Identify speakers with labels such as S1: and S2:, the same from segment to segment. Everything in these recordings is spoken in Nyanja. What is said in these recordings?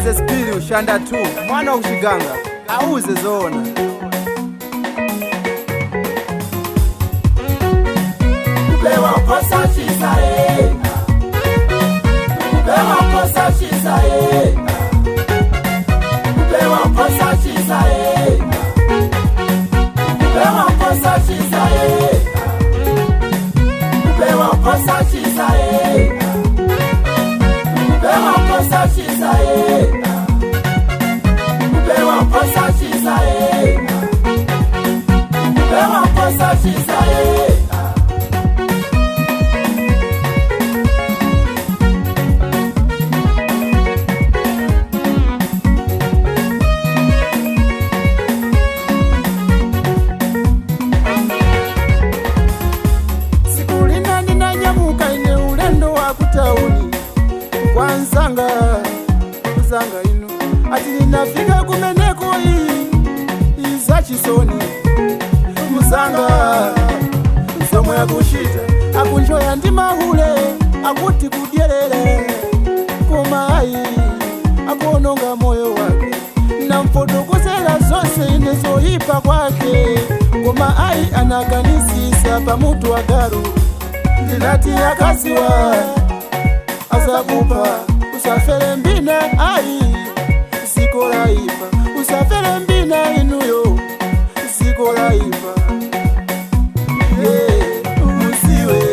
S1: Mwenze spiri ushanda tu mwana ushiganga auze zona.
S2: Kupewa kosa chisae, kupewa kosa chisae, kupewa kosa chisae, kupewa kosa chisae, kupewa kosa chisae, kupewa kosa chisae, kupewa kosa chisae, kupewa kosa chisae.
S3: Kuzanga ino ati ninafika kumeneko iza chisoni muzanga msomo ya kushita akunjoya ndi mahule akuti kudyerere komai akuononga moyo wake na mfotokozela zonse inezoipa kwake komai anaganisisa pamutu wa garu ndinati akaziwa azakupa usafere mbina ai sikola ipa usafere mbina inuyo sikola ipa usiwe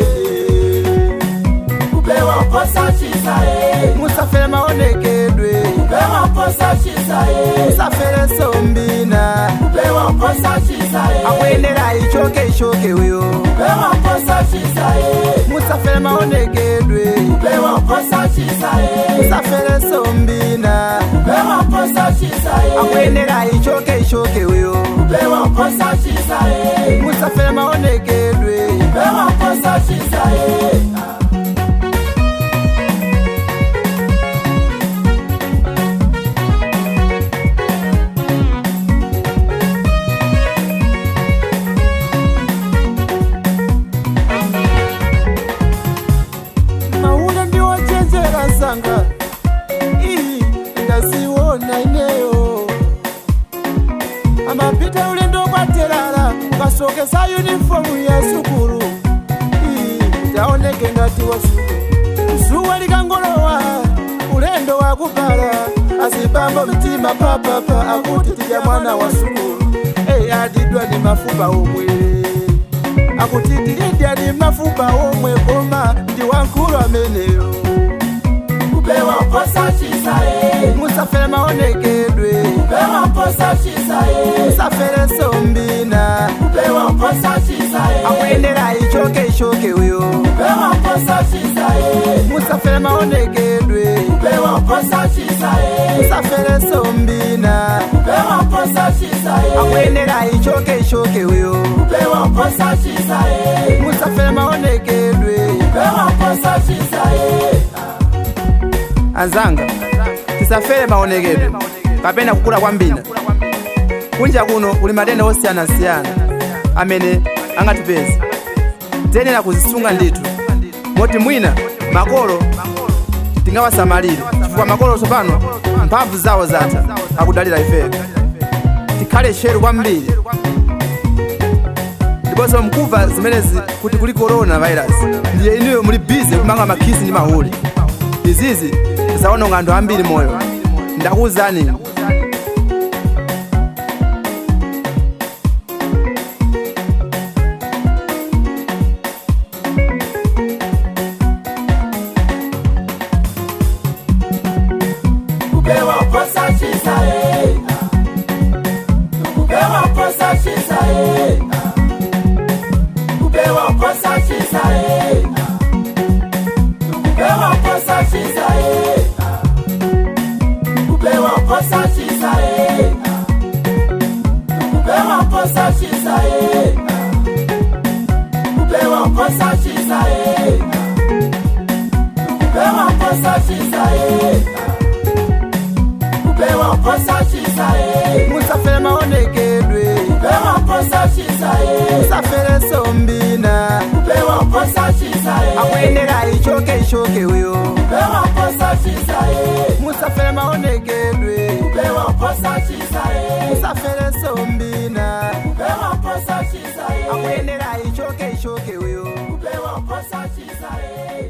S2: kupewa kosa chisae
S3: musafere maonekedwe
S2: kupewa kosa chisae
S3: musafere sombina
S2: kupewa kosa chisae
S3: akwenera ichoke uyo
S2: kupewa kosa chisae
S3: musafere maonekedwe
S2: kupewa kosa chisae
S3: musafere sombina
S2: kupewa kosa chisae
S3: akwenera ichoke uyo
S2: kupewa kosa chisae
S3: musafere maonekedwe
S2: kupewa kosa chisae.
S3: Sanga ii ndaziona ineyo amapita ulendo kwa telala ukasokesa uniformu ya sukuru ii taoneke ngati wa sukuru zuwa likangolowa ulendo wa kupala asibambo mitima papapa akuti tija mwana wa sukuru adidwa ni mafupa omwe akuti tilidya ni mafupa omwe koma ndi wankulu ameneyo
S2: kupewa kosa chisae
S3: musafere maonekedwe
S2: kupewa kosa chisae
S3: musafere sombina
S2: kupewa kosa chisae
S3: akwenera ichoke uyo
S2: kupewa kosa chisae
S3: musafere maonekedwe
S2: kupewa kosa chisae
S3: musafere sombina
S2: kupewa kosa chisae
S3: akwenera ichoke uyo
S2: kupewa kosa chisae
S3: musafere maonekedwe
S2: kupewa kosa chisae.
S1: Anzanga tisafere maonekedwe kapena kukula kwa mbina kunja kuno kuli matenda osiyana-siyana amene angatipeza tiyenera kuzisunga ndithu moti mwina makolo tingawasamalire chifukwa makolo tsopano mphamvu zawo zatha akudalira ifeyo tikhale tcheru kwambiri ndiponso mkuva zimenezi kuti kuli corona virus ndiye inuyo muli bize kumanga makhisi ndi mahuli izizi zaononga anthu ambiri moyo ndakuwuzani.
S2: Kupewa kosa chisae kupewa kosa chisae kupewa kosa chisae kupewa kosa chisae kupewa kosa chisae kupewa kosa chisae kupewa kosa chisae kupewa kosa chisae kupewa kosa chisae
S3: musafere maonekedwe
S2: kupewa kosa chisae
S3: musafere sombina
S2: kupewa kosa chisae
S3: akwenera ichoke uyo
S2: kupewa kosa chisae
S3: musafere maonekedwe
S2: posa chisaye.
S3: Musafere sombina.
S2: Kupewa posa chisaye.
S3: Akuendera ichoke uyo.
S2: Kupewa posa chisaye.